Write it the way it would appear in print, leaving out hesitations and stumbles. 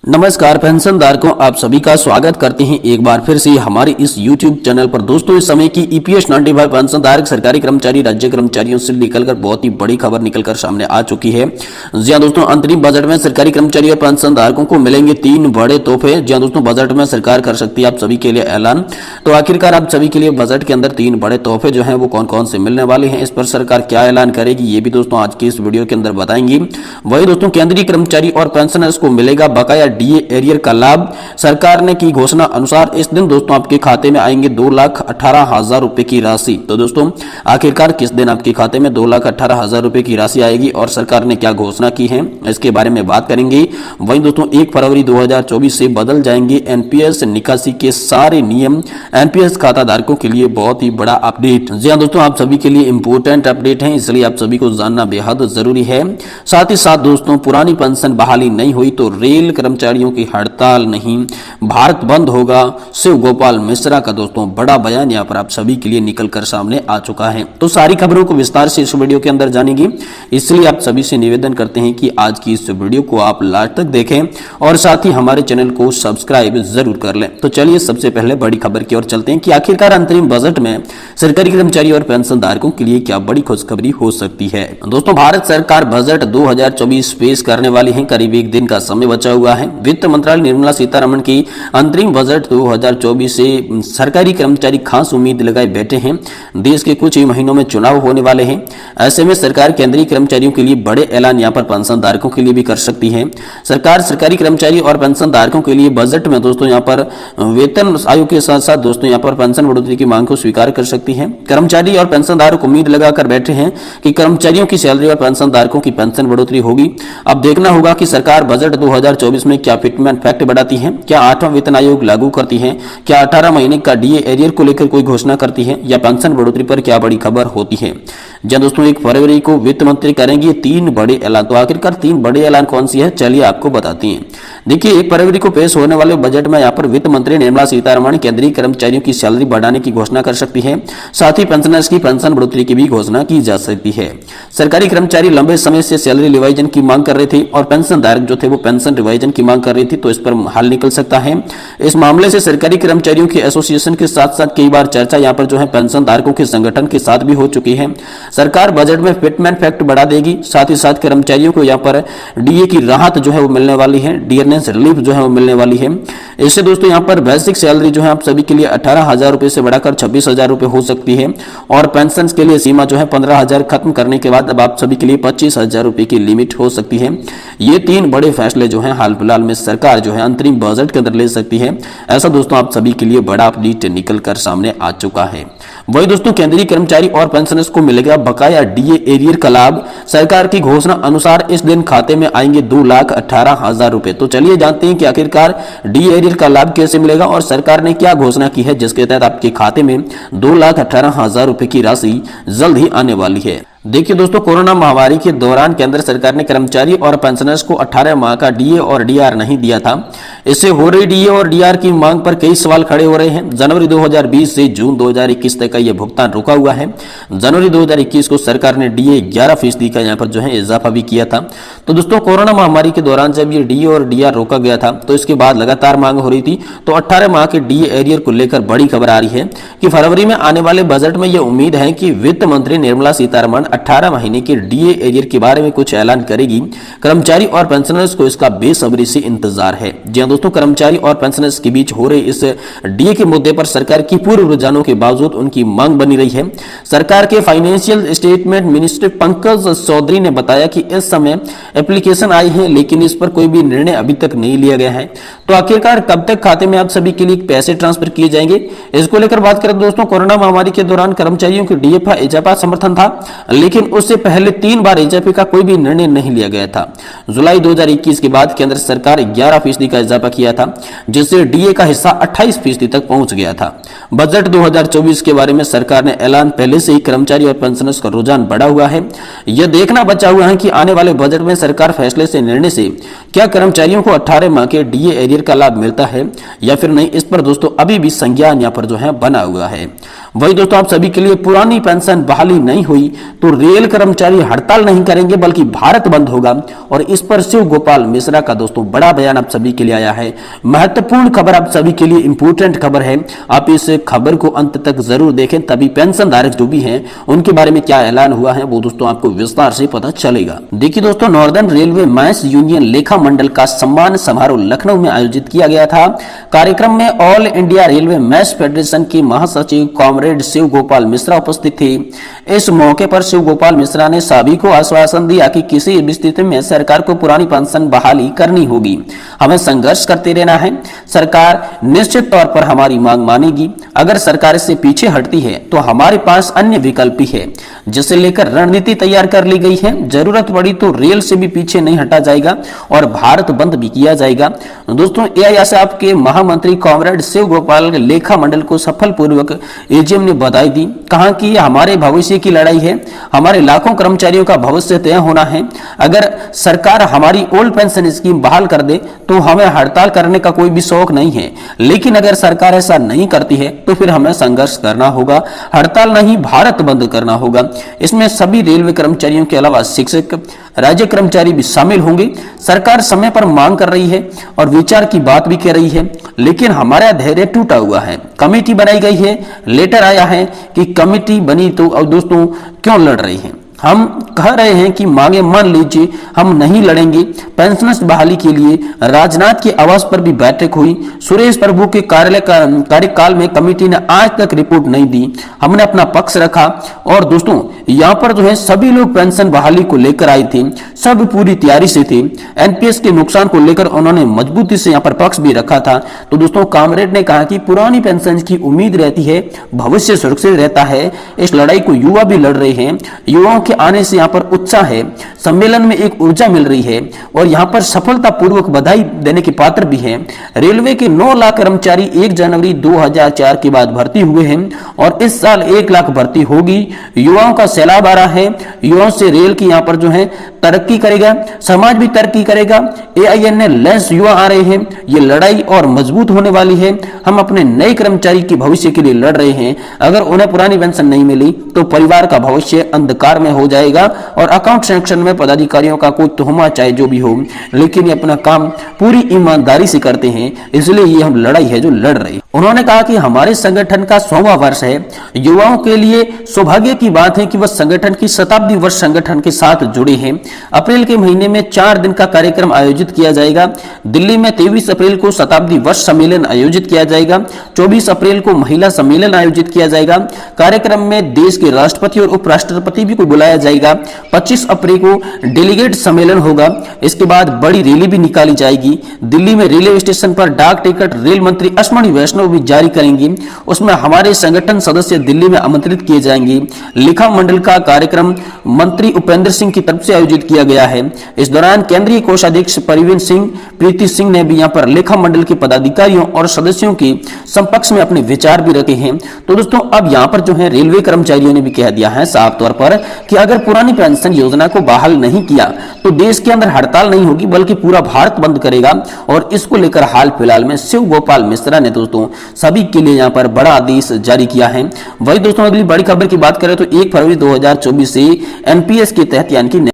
नमस्कार पेंशन धारकों, आप सभी का स्वागत करते हैं एक बार फिर से हमारे इस YouTube चैनल पर। दोस्तों, इस समय की EPS 95 पेंशन धारक सरकारी कर्मचारी राज्य कर्मचारियों से निकलकर बहुत ही बड़ी खबर निकलकर सामने आ चुकी है। जी हां दोस्तों, अंतरिम बजट में सरकारी कर्मचारी और पेंशन धारकों को मिलेंगे 3 बड़े तोहफे। जी हां दोस्तों, बजट में सरकार कर सकती है आप सभी के लिए ऐलान। तो आखिरकार आप सभी के लिए बजट के अंदर 3 बड़े तोहफे जो है वो कौन कौन से मिलने वाले हैं, इस पर सरकार क्या ऐलान करेगी, ये भी दोस्तों आज की इस वीडियो के अंदर बताएंगी। वही दोस्तों, केंद्रीय कर्मचारी और पेंशनर्स को मिलेगा बकाया DA एरियर का लाभ। सरकार ने की घोषणा अनुसार इस दिन दोस्तों आपके खाते में आएंगे 2,18,000 रुपए की राशि। तो दोस्तों, आखिरकार किस दिन आपके खाते में 2,18,000 रुपए की राशि आएगी और सरकार ने क्या घोषणा की है, इसके बारे में बात करेंगे। वहीं दोस्तों, 1 फरवरी 2024 से बदल जाएंगे NPS निकासी के सारे नियम। NPS खाता धारकों के लिए बहुत ही बड़ा अपडेट। जी हाँ दोस्तों, आप सभी के लिए इंपोर्टेंट अपडेट है, इसलिए आप सभी को जानना बेहद जरूरी है। साथ ही साथ दोस्तों, पुरानी पेंशन बहाली नहीं हुई तो रेल कर्मचारियों की हड़ताल नहीं, भारत बंद होगा। शिव गोपाल मिश्रा का दोस्तों बड़ा बयान यहाँ पर आप सभी के लिए निकलकर सामने आ चुका है। तो सारी खबरों को विस्तार से इस वीडियो के अंदर जानेंगे, इसलिए आप सभी से निवेदन करते हैं कि आज की इस वीडियो को आप लास्ट तक देखें और साथ ही हमारे चैनल को सब्सक्राइब जरूर कर लें। तो चलिए सबसे पहले बड़ी खबर की ओर चलते हैं कि आखिरकार अंतरिम बजट में सरकारी कर्मचारी और पेंशन धारकों के लिए क्या बड़ी खुशखबरी हो सकती है। दोस्तों, भारत सरकार बजट 2024 पेश करने वाली है। करीब एक दिन का समय बचा हुआ है। वित्त मंत्रालय निर्मला सीतारमण की अंतरिम बजट 2024 से सरकारी कर्मचारी खास उम्मीद लगाए बैठे हैं। देश के कुछ ही महीनों में चुनाव होने वाले हैं। ऐसे में सरकार केंद्रीय कर्मचारियों के लिए बड़े ऐलान यहाँ पर पेंशन धारकों के लिए भी कर सकती है। सरकार सरकारी कर्मचारी और पेंशन धारकों के लिए बजट में दोस्तों यहाँ पर वेतन आयोग के साथ साथ दोस्तों यहाँ पर पेंशन बढ़ोतरी की मांग को स्वीकार कर सकती है। कर्मचारी और पेंशन धारक उम्मीद लगाकर बैठे हैं कि कर्मचारियों की सैलरी और पेंशन धारकों की पेंशन बढ़ोतरी होगी। अब देखना होगा कि सरकार बजट 2024 में क्या फिटमेंट फैक्ट बढ़ाती है, क्या 8वां वेतन आयोग लागू करती है, क्या 18 महीने का DA एरियर को लेकर कोई घोषणा करती है, या पेंशन बढ़ोतरी पर क्या बड़ी खबर होती है। जब दोस्तों 1 फरवरी को वित्त मंत्री करेंगे 3 बड़े ऐलान। तो आखिरकार 3 बड़े ऐलान कौन सी है, चलिए आपको बताती हैं। देखिए, 1 फरवरी को पेश होने वाले बजट में यहाँ पर वित्त मंत्री निर्मला सीतारमण केंद्रीय कर्मचारियों की सैलरी बढ़ाने की घोषणा कर सकती है। साथ ही पेंशनर्स की पेंशन बढ़ोतरी की भी घोषणा की जा सकती है। सरकारी कर्मचारी लंबे समय से सैलरी रिवाइजन की मांग कर रहे थे और पेंशन धारक जो थे वो पेंशन रिवाइजन की मांग कर रही थी, तो इस पर हल निकल सकता है। इस मामले से सरकारी कर्मचारियों की एसोसिएशन के साथ साथ कई बार चर्चा यहाँ पर जो है पेंशन धारकों के संगठन के साथ भी हो चुकी है। सरकार बजट में फिटमेंट फैक्ट बढ़ा देगी। साथ ही साथ कर्मचारियों को यहाँ पर DA की राहत जो है वो मिलने वाली है, डियरनेस रिलीफ जो है वो मिलने वाली है। इससे दोस्तों यहाँ पर बेसिक सैलरी जो है आप सभी के लिए 18,000 रुपए से बढ़ाकर 26,000 रुपए हो सकती है और पेंशन के लिए सीमा जो है 15,000 खत्म करने के बाद अब आप सभी के लिए 25,000 रुपए की लिमिट हो सकती है। ये 3 बड़े फैसले जो है हाल फिलहाल में सरकार जो है अंतरिम बजट के अंदर ले सकती है। ऐसा दोस्तों आप सभी के लिए बड़ा अपडेट निकल कर सामने आ चुका है। वही दोस्तों, केंद्रीय कर्मचारी और पेंशनर्स को मिलेगा बकाया DA एरियर का लाभ। सरकार की घोषणा अनुसार इस दिन खाते में आएंगे 2,18,000 रुपए। तो चलिए जानते हैं कि आखिरकार DA एरियर का लाभ कैसे मिलेगा और सरकार ने क्या घोषणा की है जिसके तहत आपके खाते में 2,18,000 रुपए की राशि जल्द ही आने वाली है। देखिए दोस्तों, कोरोना महामारी के दौरान केंद्र सरकार ने कर्मचारी और पेंशनर्स को 18 माह का DA और DR नहीं दिया था। इससे हो रही DA और DR की मांग पर कई सवाल खड़े हो रहे हैं। जनवरी 2020 से जून 2021 तक का यह भुगतान रुका हुआ है। जनवरी 2021 को सरकार ने DA 11% का यहाँ पर जो है इजाफा भी किया था। तो दोस्तों, कोरोना महामारी के दौरान जब ये DA और DR रोका गया था तो इसके बाद लगातार मांग हो रही थी। तो 18 माह के DA एरियर को लेकर बड़ी खबर आ रही है कि फरवरी में आने वाले बजट में यह उम्मीद है कि वित्त मंत्री निर्मला सीतारमण 18 महीने के DA एरियर के बारे में कुछ ऐलान करेगी। कर्मचारी और पेंशनर्स को इसका बेसब्री से इंतजार है। जी हां दोस्तों, कर्मचारी और पेंशनर्स के बीच हो रहे इस DA के मुद्दे पर सरकार की पूर्व रुझानों के बावजूद उनकी मांग बनी रही है। सरकार के financial statement minister Pankaj Chaudhary ने बताया कि इस समय एप्लीकेशन आई है लेकिन इस पर कोई भी निर्णय अभी तक नहीं लिया गया है। तो आखिरकार कब तक खाते में आप सभी के लिए पैसे ट्रांसफर किए जाएंगे, इसको लेकर बात करें दोस्तों। कोरोना महामारी के दौरान कर्मचारियों के DA पर इजाफा समर्थन था, लेकिन उससे पहले 3 बार इजाफे का कोई भी निर्णय नहीं लिया गया था। जुलाई 2021 के बाद केंद्र सरकार 11% का इजाफा किया था, जिससे DA का हिस्सा 28% तक पहुंच गया था। बजट 2024 के बारे में सरकार ने ऐलान पहले से ही कर्मचारी और पेंशनर्स का रुझान बढ़ा हुआ है। यह देखना बचा हुआ है कि आने वाले बजट में सरकार फैसले से निर्णय से क्या कर्मचारियों को 18 माह के DA एरियर का लाभ मिलता है या फिर नहीं, इस पर दोस्तों अभी भी संज्ञान यहाँ पर जो है बना हुआ है। वही दोस्तों आप सभी के लिए पुरानी पेंशन बहाली नहीं हुई तो रेल कर्मचारी हड़ताल नहीं करेंगे बल्कि भारत बंद होगा। और इस पर शिव गोपाल मिश्रा का दोस्तों बड़ा बयान आप सभी के लिए आया है। महत्वपूर्ण खबर आप सभी के लिए इंपोर्टेंट खबर है, आप इस खबर को अंत तक जरूर देखें, तभी पेंशन धारक जो भी हैं उनके बारे में क्या ऐलान हुआ है वो दोस्तों आपको विस्तार से पता चलेगा। देखिए दोस्तों, नॉर्दर्न रेलवे मैस यूनियन लेखा मंडल का सम्मान समारोह लखनऊ में आयोजित किया गया था। कार्यक्रम में all India railway men's federation के महासचिव कॉमरेड शिव गोपाल मिश्रा उपस्थित थे। इस मौके पर शिव गोपाल मिश्रा ने सभी को आश्वासन दिया कि किसी भी स्थिति में सरकार को पुरानी पेंशन बहाली करनी होगी, हमें संघर्ष करते रहना है, सरकार निश्चित तौर पर हमारी मांग मानेगी। अगर सरकार इससे पीछे हटती है तो हमारे पास अन्य विकल्प भी है, जिसे लेकर रणनीति तैयार कर ली गई है। जरूरत पड़ी तो रेल से भी पीछे नहीं हटा जाएगा और भारत बंद भी किया जाएगा। दोस्तों एआईएसएफ के महामंत्री कॉमरेड शिव गोपाल लेखा मंडल को सफल पूर्वक एजीएम ने बधाई दी। कहा कि हमारे भविष्य की लड़ाई है, हमारे लाखों कर्मचारियों का भविष्य तय होना है। अगर सरकार हमारी ओल्ड पेंशन स्कीम बहाल कर दे तो हमें हड़ताल करने का कोई भी शौक नहीं है, लेकिन अगर सरकार ऐसा नहीं करती है तो फिर हमें संघर्ष करना होगा, हड़ताल नहीं भारत बंद करना होगा। इसमें सभी रेलवे कर्मचारियों के अलावा शिक्षक, राज्य कर्मचारी भी शामिल होंगे। सरकार समय पर मांग कर रही है और विचार की बात भी कर रही है, लेकिन हमारा धैर्य टूटा हुआ है। कमेटी बनाई गई है, लेटर आया है कि कमेटी बनी तो अब दोस्तों क्यों लड़ रही है। हम कह रहे हैं कि मांगे मान लीजिए, हम नहीं लड़ेंगे। पेंशनर्स बहाली के लिए राजनाथ के आवास पर भी बैठक हुई। सुरेश प्रभु के कार्यकाल में कमेटी ने आज तक रिपोर्ट नहीं दी, हमने अपना पक्ष रखा। और दोस्तों यहाँ पर जो है सभी लोग पेंशन बहाली को लेकर आए थे, सब पूरी तैयारी से थे। एनपीएस के नुकसान को लेकर उन्होंने मजबूती से यहाँ पर पक्ष भी रखा था। तो दोस्तों कॉमरेड ने कहा कि पुरानी पेंशन की उम्मीद रहती है, भविष्य सुरक्षित रहता है। इस लड़ाई को युवा भी लड़ रहे हैं, युवाओं के आने से यहाँ पर उत्साह है, सम्मेलन में एक ऊर्जा मिल रही है और यहाँ पर सफलता पूर्वक बधाई देने के पात्र भी हैं। रेलवे के 9 लाख कर्मचारी 1 जनवरी 2004 के बाद भर्ती हुए हैं और इस साल 1 लाख भर्ती होगी। युवाओं का सैलाब आ रहा है, युवाओं से रेल की यहाँ पर जो है तरक्की करेगा, समाज भी तरक्की करेगा। AINLS युवा आ रहे हैं, ये लड़ाई और मजबूत होने वाली है। हम अपने नए कर्मचारी के भविष्य के लिए लड़ रहे हैं। अगर उन्हें पुरानी पेंशन नहीं मिली तो परिवार का भविष्य अंधकार में हो जाएगा और अकाउंट सेक्शन में पदाधिकारियों का कोई तुहमा चाहे जो भी हो, लेकिन ये अपना काम पूरी ईमानदारी से करते हैं, इसलिए ये हम लड़ाई है जो लड़ रहे हैं। उन्होंने कहा कि हमारे संगठन का 100वां वर्ष है। युवाओं के लिए सौभाग्य की बात है कि वह संगठन की शताब्दी वर्ष संगठन के साथ जुड़े हैं। अप्रैल के महीने में 4 दिन का कार्यक्रम आयोजित किया जाएगा। दिल्ली में 23 अप्रैल को शताब्दी वर्ष सम्मेलन आयोजित किया जाएगा। 24 अप्रैल को महिला सम्मेलन आयोजित किया जाएगा। कार्यक्रम में देश के राष्ट्रपति और उपराष्ट्रपति भी को बुलाया जाएगा। 25 अप्रैल को डेलीगेट सम्मेलन होगा। इसके बाद बड़ी रैली भी निकाली जाएगी। दिल्ली में रेलवे स्टेशन पर डाक टिकट रेल मंत्री अश्विनी वैष्णव भी जारी करेंगे। उसमें हमारे संगठन सदस्य दिल्ली में आमंत्रित किए जाएंगे। लेखा मंडल का कार्यक्रम मंत्री उपेंद्र सिंह की तरफ से आयोजित किया गया है। इस दौरान केंद्रीय कोषाध्यक्ष परवीन सिंह, प्रीति सिंह ने भी यहाँ पर लेखा मंडल के पदाधिकारियों और सदस्यों के समपक्ष में अपने विचार भी रखे हैं। तो दोस्तों अब यहाँ पर जो है रेलवे कर्मचारियों ने भी कह दिया है साफ तौर पर कि अगर पुरानी पेंशन योजना को बहाल नहीं किया तो देश के अंदर हड़ताल नहीं होगी बल्कि पूरा भारत बंद करेगा। और इसको लेकर हाल फिलहाल में शिव गोपाल मिश्रा ने दोस्तों सभी के लिए यहाँ पर बड़ा आदेश जारी किया है। वही दोस्तों अगली बड़ी खबर की बात करें तो 1 फरवरी 2024 से एनपीएस के तहत यानी कि